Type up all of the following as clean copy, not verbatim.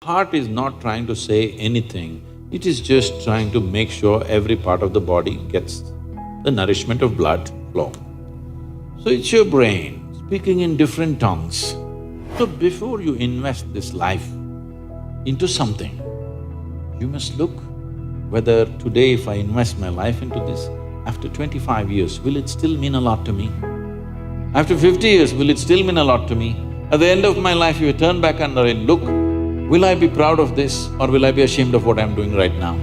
Heart is not trying to say anything, it is just trying to make sure every part of the body gets the nourishment of blood flow. So it's your brain speaking in different tongues. So before you invest this life into something, you must look whether today if I invest my life into this, after 25 years, will it still mean a lot to me? After 50 years, will it still mean a lot to me? At the end of my life, if I turn back and I look, will I be proud of this or will I be ashamed of what I'm doing right now?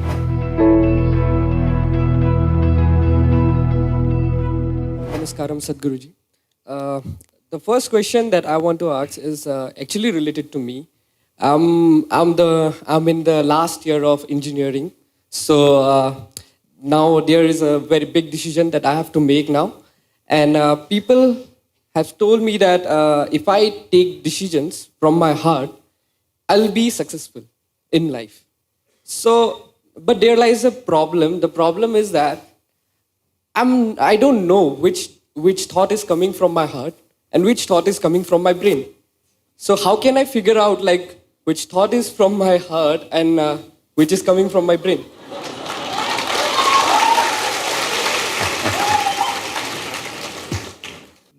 Namaskaram, Sadhguruji. The first question that I want to ask is actually related to me. I'm in the last year of engineering, so now there is a very big decision that I have to make now, and people have told me that if I take decisions from my heart, I'll be successful in life. So, but there lies a problem. The problem is that I don't know which thought is coming from my heart and which thought is coming from my brain. So how can I figure out like which thought is from my heart and which is coming from my brain?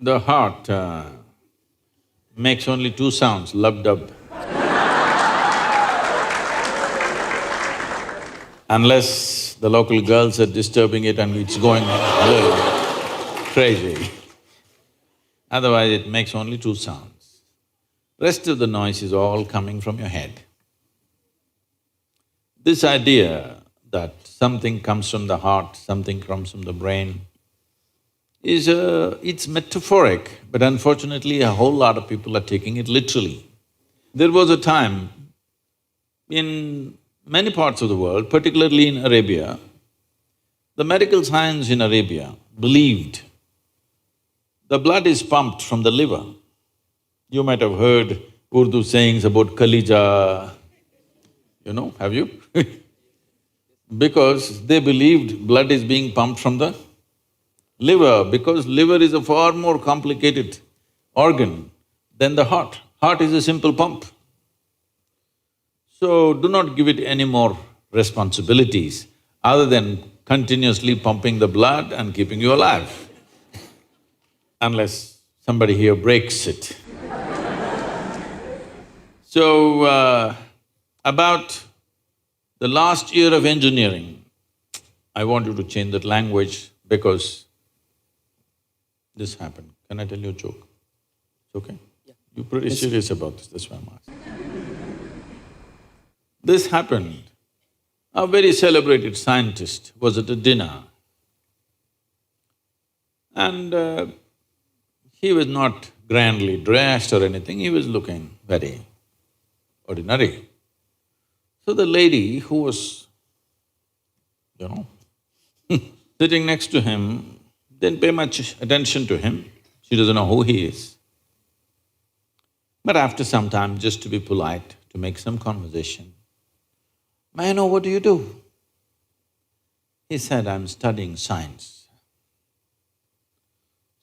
The heart makes only two sounds, lub-dub. Unless the local girls are disturbing it and it's going crazy. Otherwise it makes only two sounds. Rest of the noise is all coming from your head. This idea that something comes from the heart, something comes from the brain is it's metaphoric, but unfortunately a whole lot of people are taking it literally. There was a time in many parts of the world, particularly in Arabia, the medical science in Arabia believed the blood is pumped from the liver. You might have heard Urdu sayings about Kalija, have you? Because they believed blood is being pumped from the liver, because liver is a far more complicated organ than the heart. Heart is a simple pump. So do not give it any more responsibilities other than continuously pumping the blood and keeping you alive, unless somebody here breaks it. So, about the last year of engineering, I want you to change that language because this happened. Can I tell you a joke? It's okay? Yeah. You're pretty serious about this, that's why I'm asking. This happened. A very celebrated scientist was at a dinner and he was not grandly dressed or anything, he was looking very ordinary. So the lady who was, sitting next to him didn't pay much attention to him, she doesn't know who he is. But after some time, just to be polite, to make some conversation, "May I know what do you do?" He said, "I'm studying science."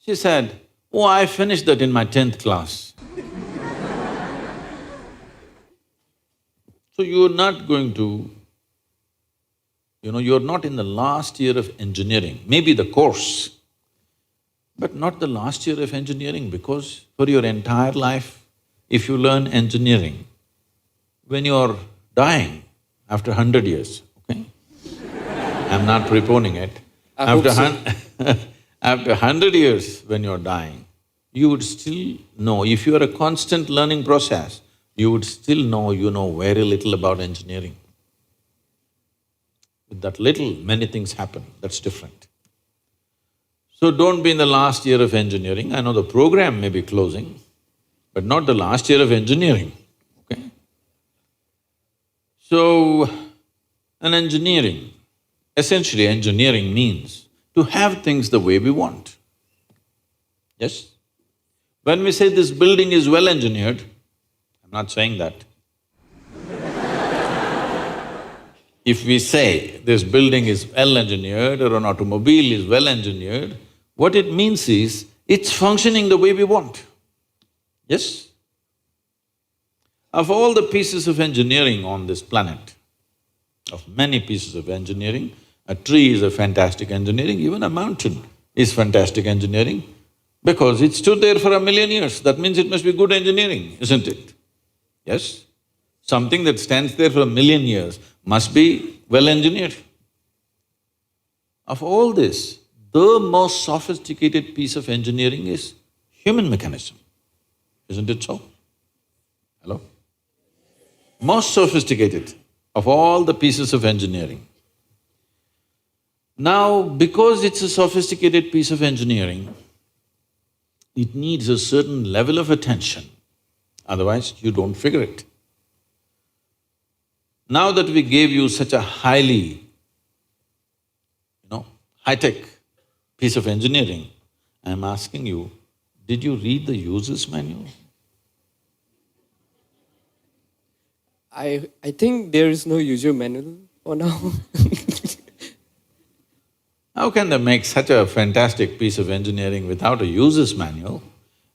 She said, "Oh, I finished that in my 10th class." So you're not going to, you're not in the last year of engineering, maybe the course, but not the last year of engineering, because for your entire life, if you learn engineering, when you're dying, after 100 years, okay? I'm not preponing it. After 100 years when you're dying, you would still know, if you are a constant learning process, you would still know you know very little about engineering. With that little, many things happen, that's different. So don't be in the last year of engineering. I know the program may be closing, but not the last year of engineering, okay? So, essentially engineering means to have things the way we want. Yes? When we say this building is well engineered, I'm not saying that. If we say this building is well engineered or an automobile is well engineered, what it means is it's functioning the way we want. Yes? Of all the pieces of engineering on this planet, of many pieces of engineering, a tree is a fantastic engineering, even a mountain is fantastic engineering, because it stood there for 1,000,000 years, that means it must be good engineering, isn't it? Yes? Something that stands there for 1,000,000 years must be well engineered. Of all this, the most sophisticated piece of engineering is human mechanism, isn't it so? Hello? Most sophisticated of all the pieces of engineering. Now, because it's a sophisticated piece of engineering, it needs a certain level of attention, otherwise you don't figure it. Now that we gave you such a highly, high-tech piece of engineering, I'm asking you, did you read the user's manual? I think there is no user manual for now. How can they make such a fantastic piece of engineering without a user's manual?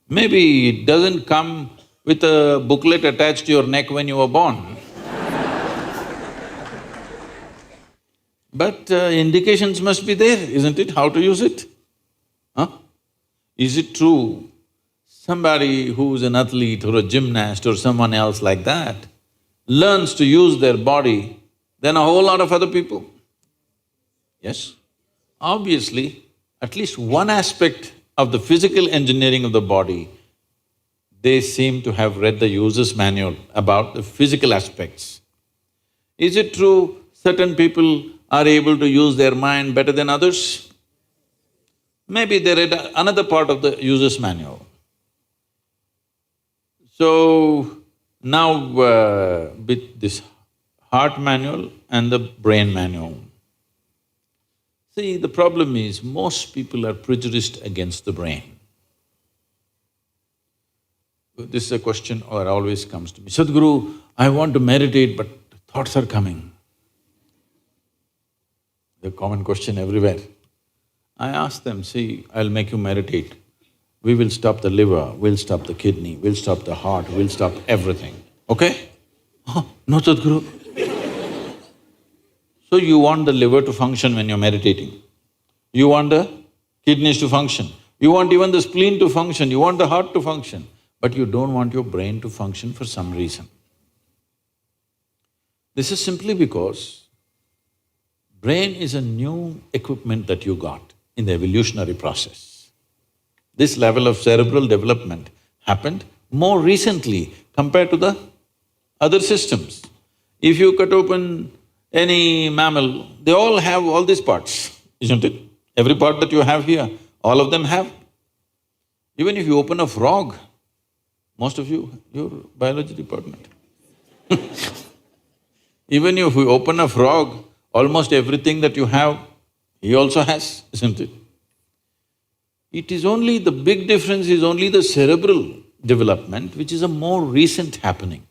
Maybe it doesn't come with a booklet attached to your neck when you were born. But indications must be there, isn't it, how to use it? Huh? Is it true somebody who's an athlete or a gymnast or someone else like that learns to use their body than a whole lot of other people? Yes? Obviously, at least one aspect of the physical engineering of the body, they seem to have read the user's manual about the physical aspects. Is it true certain people are able to use their mind better than others? Maybe they read another part of the user's manual. So, now with this heart manual and the brain manual, see, the problem is most people are prejudiced against the brain. This is a question that always comes to me, Sadhguru, I want to meditate but thoughts are coming. The common question everywhere. I ask them, see, I'll make you meditate. We will stop the liver, we'll stop the kidney, we'll stop the heart, we'll stop everything, okay? Oh, no, Sadhguru. So you want the liver to function when you're meditating. You want the kidneys to function. You want even the spleen to function, you want the heart to function. But you don't want your brain to function for some reason. This is simply because brain is a new equipment that you got in the evolutionary process. This level of cerebral development happened more recently compared to the other systems. If you cut open any mammal, they all have all these parts, isn't it? Every part that you have here, all of them have. Even if you open a frog, most of you, you're biology department. Even if you open a frog, almost everything that you have, he also has, isn't it? It is only… the big difference is only the cerebral development, which is a more recent happening.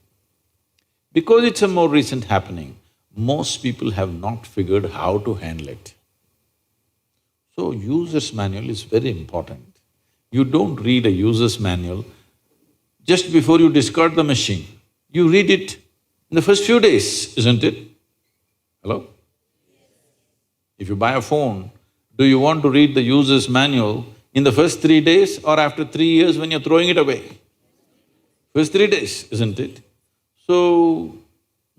Because it's a more recent happening, most people have not figured how to handle it. So, user's manual is very important. You don't read a user's manual just before you discard the machine. You read it in the first few days, isn't it? Hello? If you buy a phone, do you want to read the user's manual in the first 3 days or after 3 years when you're throwing it away? First 3 days, isn't it? So,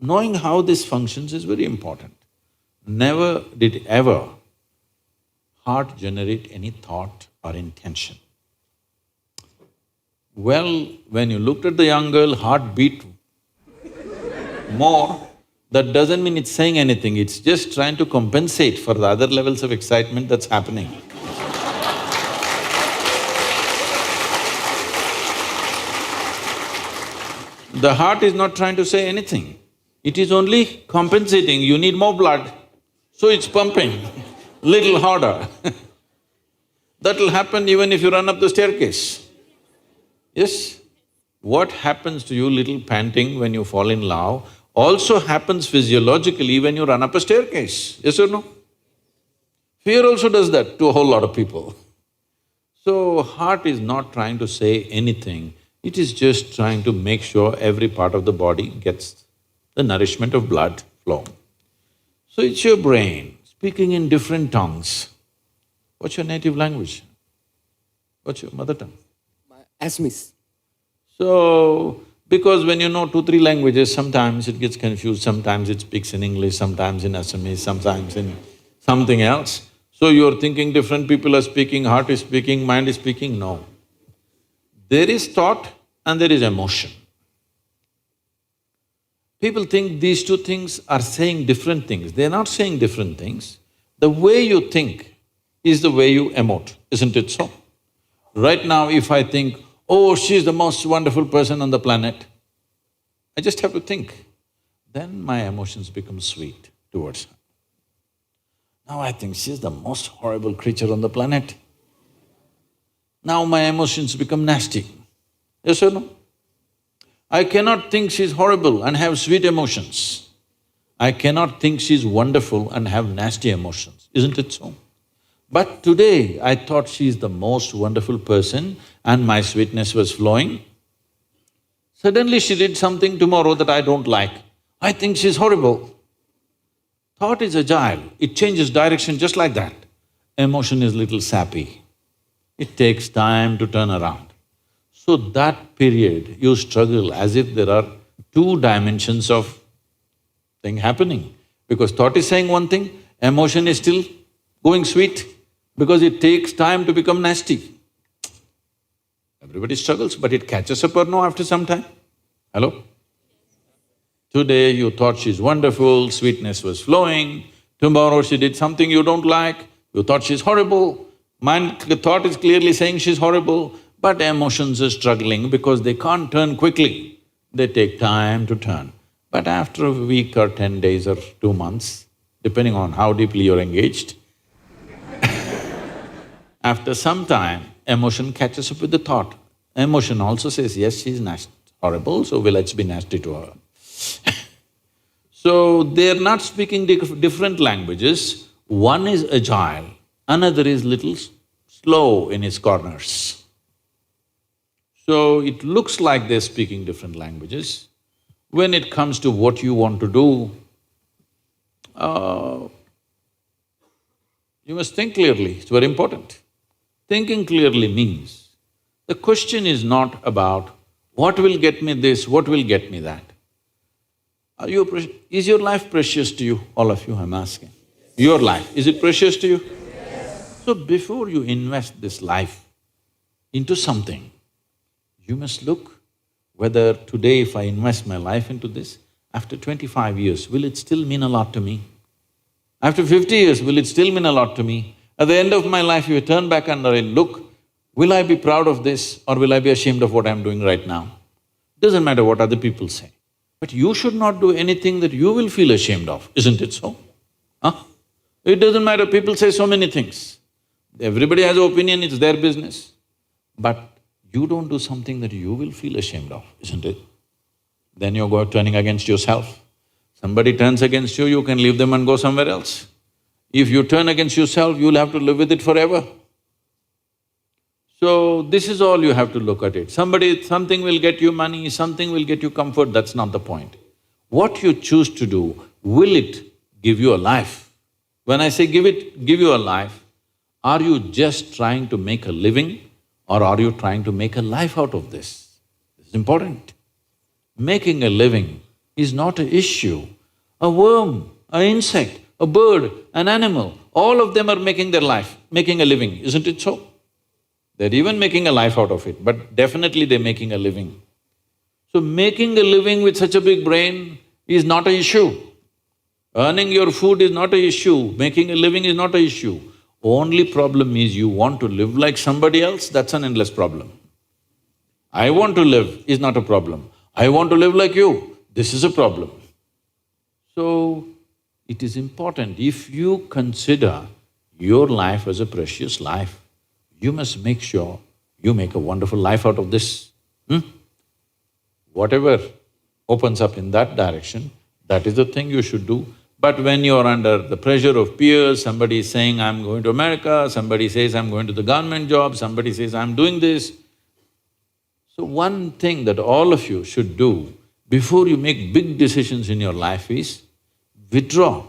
knowing how this functions is very important. Never did ever heart generate any thought or intention. Well, when you looked at the young girl, heart beat more, that doesn't mean it's saying anything, it's just trying to compensate for the other levels of excitement that's happening. The heart is not trying to say anything, it is only compensating, you need more blood, so it's pumping little harder. That'll happen even if you run up the staircase. Yes? What happens to you little panting when you fall in love also happens physiologically when you run up a staircase, yes or no? Fear also does that to a whole lot of people. So, heart is not trying to say anything, It is just trying to make sure every part of the body gets the nourishment of blood flow. So it's your brain speaking in different tongues. What's your native language? What's your mother tongue? Asmis. So, because when you know 2, 3 languages, sometimes it gets confused, sometimes it speaks in English, sometimes in Assamese, sometimes in something else. So you're thinking different people are speaking, heart is speaking, mind is speaking, no. There is thought and there is emotion. People think these two things are saying different things. They're not saying different things. The way you think is the way you emote, isn't it so? Right now, if I think, oh, she's the most wonderful person on the planet, I just have to think. Then my emotions become sweet towards her. Now I think she's the most horrible creature on the planet. Now my emotions become nasty. Yes or no? I cannot think she's horrible and have sweet emotions. I cannot think she's wonderful and have nasty emotions, isn't it so? But today, I thought she's the most wonderful person and my sweetness was flowing. Suddenly she did something tomorrow that I don't like. I think she's horrible. Thought is agile, it changes direction just like that. Emotion is little sappy. It takes time to turn around. So that period, you struggle as if there are 2 dimensions of thing happening. Because thought is saying one thing, emotion is still going sweet, because it takes time to become nasty. Everybody struggles, but it catches up or no after some time? Hello? Today you thought she's wonderful, sweetness was flowing, tomorrow she did something you don't like, you thought she's horrible. The thought is clearly saying she's horrible, but emotions are struggling because they can't turn quickly. They take time to turn. But after a week or 10 days or 2 months, depending on how deeply you're engaged, after some time, emotion catches up with the thought. Emotion also says, yes, she's horrible, so let's be nasty to her. So, they're not speaking different languages. One is agile, another is little slow in its corners. So, it looks like they're speaking different languages. When it comes to what you want to do, you must think clearly, it's very important. Thinking clearly means, the question is not about what will get me this, what will get me that. Is your life precious to you? All of you, I'm asking. Your life, is it precious to you? Yes. So before you invest this life into something, you must look whether today if I invest my life into this, after 25 years, will it still mean a lot to me? After 50 years, will it still mean a lot to me? At the end of my life, if I turn back and I look, will I be proud of this or will I be ashamed of what I'm doing right now? Doesn't matter what other people say. But you should not do anything that you will feel ashamed of, isn't it so? Huh? It doesn't matter, people say so many things. Everybody has an opinion, it's their business. But you don't do something that you will feel ashamed of, isn't it? Then you're turning against yourself. Somebody turns against you, you can leave them and go somewhere else. If you turn against yourself, you'll have to live with it forever. So, this is all you have to look at it. Something will get you money, something will get you comfort, that's not the point. What you choose to do, will it give you a life? When I say give you a life, are you just trying to make a living or are you trying to make a life out of this? This is important. Making a living is not an issue. A worm, an insect, a bird, an animal, all of them are making their life, making a living, isn't it so? They're even making a life out of it, but definitely they're making a living. So making a living with such a big brain is not an issue. Earning your food is not an issue, making a living is not an issue. Only problem is you want to live like somebody else, that's an endless problem. I want to live is not a problem. I want to live like you, this is a problem. So, it is important, if you consider your life as a precious life, you must make sure you make a wonderful life out of this. Whatever opens up in that direction, that is the thing you should do. But when you're under the pressure of peers, somebody is saying, I'm going to America, somebody says, I'm going to the government job, somebody says, I'm doing this. So one thing that all of you should do before you make big decisions in your life is withdraw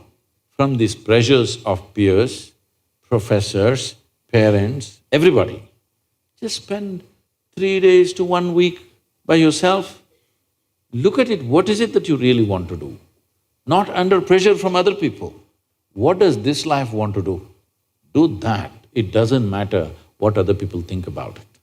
from these pressures of peers, professors, parents, everybody. Just spend 3 days to 1 week by yourself. Look at it, what is it that you really want to do? Not under pressure from other people. What does this life want to do? Do that. It doesn't matter what other people think about it.